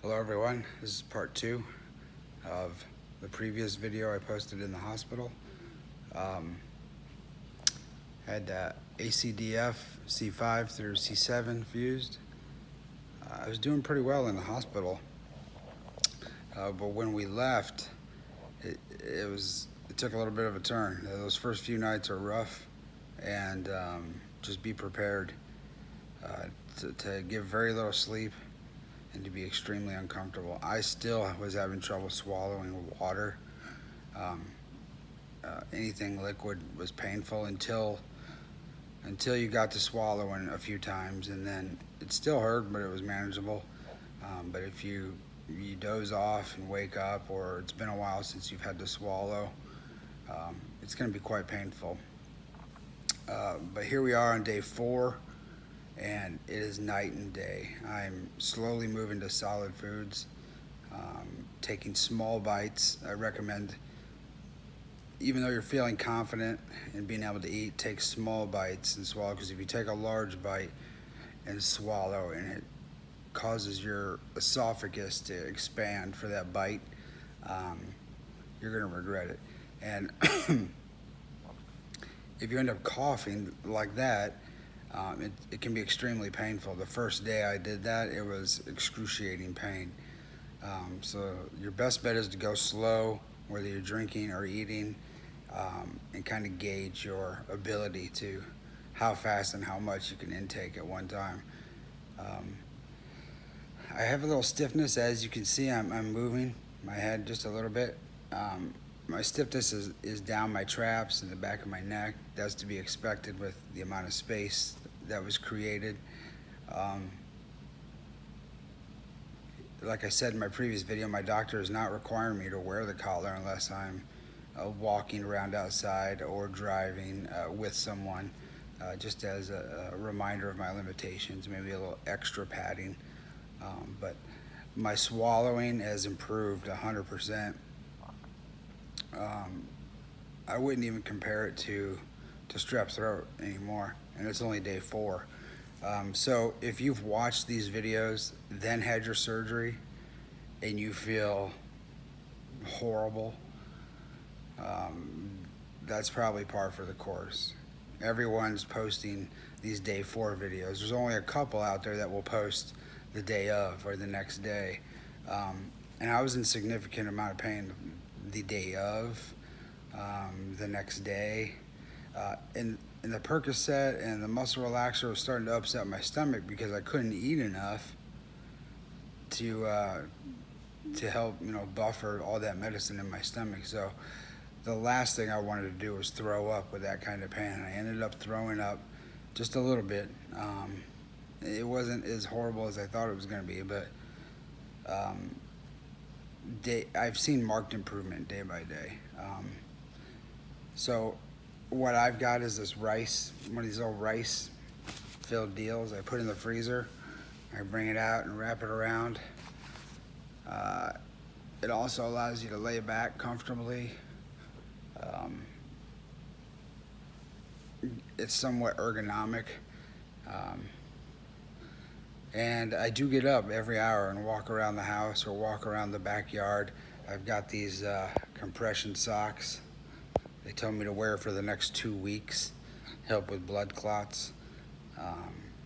Hello everyone, this is part 2 of the previous video I posted in the hospital. Had ACDF C5 through C7 fused. I was doing pretty well in the hospital, but when we left, it took a little bit of a turn. Those first few nights are rough, and just be prepared to give very little sleep and to be extremely uncomfortable. I still was having trouble swallowing water. Anything liquid was painful until you got to swallowing a few times, and then it still hurt, but it was manageable. But if you doze off and wake up, or it's been a while since you've had to swallow, it's going to be quite painful. But here we are on day 4, and it is night and day. I'm slowly moving to solid foods, taking small bites. I recommend, even though you're feeling confident in being able to eat, take small bites and swallow, because if you take a large bite and swallow and it causes your esophagus to expand for that bite, you're going to regret it. And if you end up coughing like that, it can be extremely painful. The first day I did that, it was excruciating pain. So your best bet is to go slow, whether you're drinking or eating, and kind of gauge your ability to how fast and how much you can intake at one time. I have a little stiffness, as you can see. I'm moving my head just a little bit. My stiffness is down my traps and the back of my neck. That's to be expected with the amount of space that was created. Like I said in my previous video, my doctor is not requiring me to wear the collar unless I'm walking around outside or driving with someone, just as a reminder of my limitations, maybe a little extra padding. But my swallowing has improved 100%. I wouldn't even compare it to strep throat anymore, and it's only day 4. So if you've watched these videos, then had your surgery, and you feel horrible, that's probably par for the course. Everyone's posting these day 4 videos. There's only a couple out there that will post the day of or the next day. And I was in significant amount of pain the day of, the next day. And the Percocet and the muscle relaxer was starting to upset my stomach because I couldn't eat enough to help, buffer all that medicine in my stomach. So the last thing I wanted to do was throw up with that kind of pain. I ended up throwing up just a little bit. It wasn't as horrible as I thought it was going to be, but I've seen marked improvement day by day. So what I've got is this rice, one of these little rice filled deals. I put in the freezer, I bring it out and wrap it around. It also allows you to lay back comfortably. It's somewhat ergonomic. And I do get up every hour and walk around the house or walk around the backyard. I've got these compression socks. They told me to wear for the next 2 weeks, help with blood clots.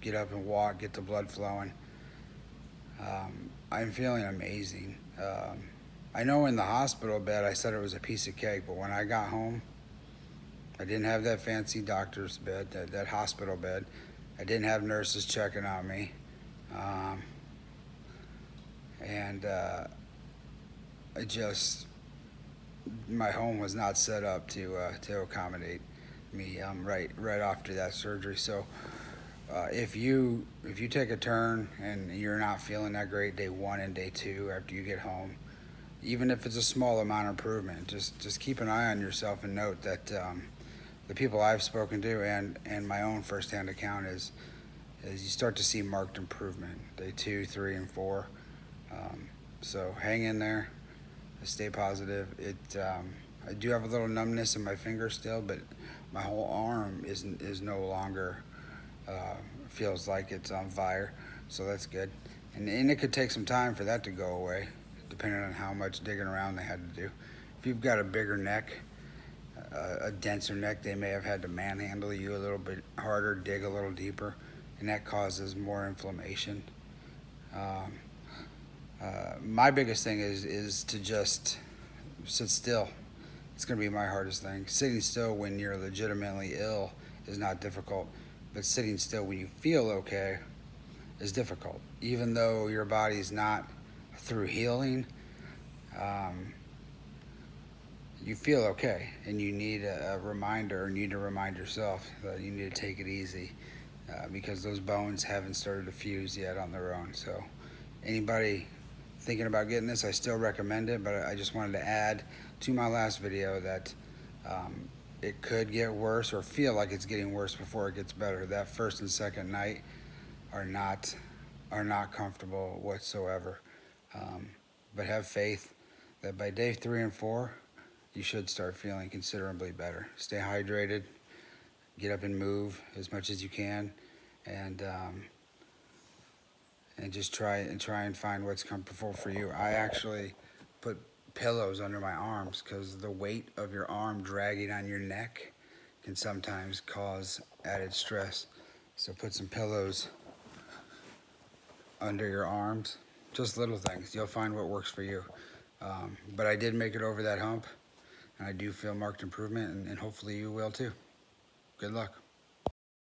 Get up and walk, get the blood flowing. I'm feeling amazing. I know in the hospital bed I said it was a piece of cake, but when I got home, I didn't have that fancy doctor's bed, that hospital bed. I didn't have nurses checking on me. My home was not set up to accommodate me right after that surgery. So if you take a turn and you're not feeling that great day 1 and day 2 after you get home, even if it's a small amount of improvement, just keep an eye on yourself and note that the people I've spoken to and my own firsthand account is you start to see marked improvement day 2, 3, and 4. So hang in there, stay positive. I do have a little numbness in my finger still, but my whole arm is no longer feels like it's on fire, so that's good. And it could take some time for that to go away, depending on how much digging around they had to do. If you've got a bigger neck, a denser neck, they may have had to manhandle you a little bit harder, dig a little deeper, and that causes more inflammation. My biggest thing is to just sit still. It's going to be my hardest thing. Sitting still when you're legitimately ill is not difficult, but sitting still when you feel okay is difficult. Even though your body's not through healing, you feel okay, and you need a reminder, or need to remind yourself that you need to take it easy, because those bones haven't started to fuse yet on their own. So anybody thinking about getting this, I still recommend it, but I just wanted to add to my last video that it could get worse, or feel like it's getting worse before it gets better. That first and second night are not comfortable whatsoever. But have faith that by day 3 and 4, you should start feeling considerably better. Stay hydrated, get up and move as much as you can, and just try and find what's comfortable for you. I actually put pillows under my arms because the weight of your arm dragging on your neck can sometimes cause added stress. So put some pillows under your arms. Just little things. You'll find what works for you. But I did make it over that hump, and I do feel marked improvement, and hopefully you will too. Good luck.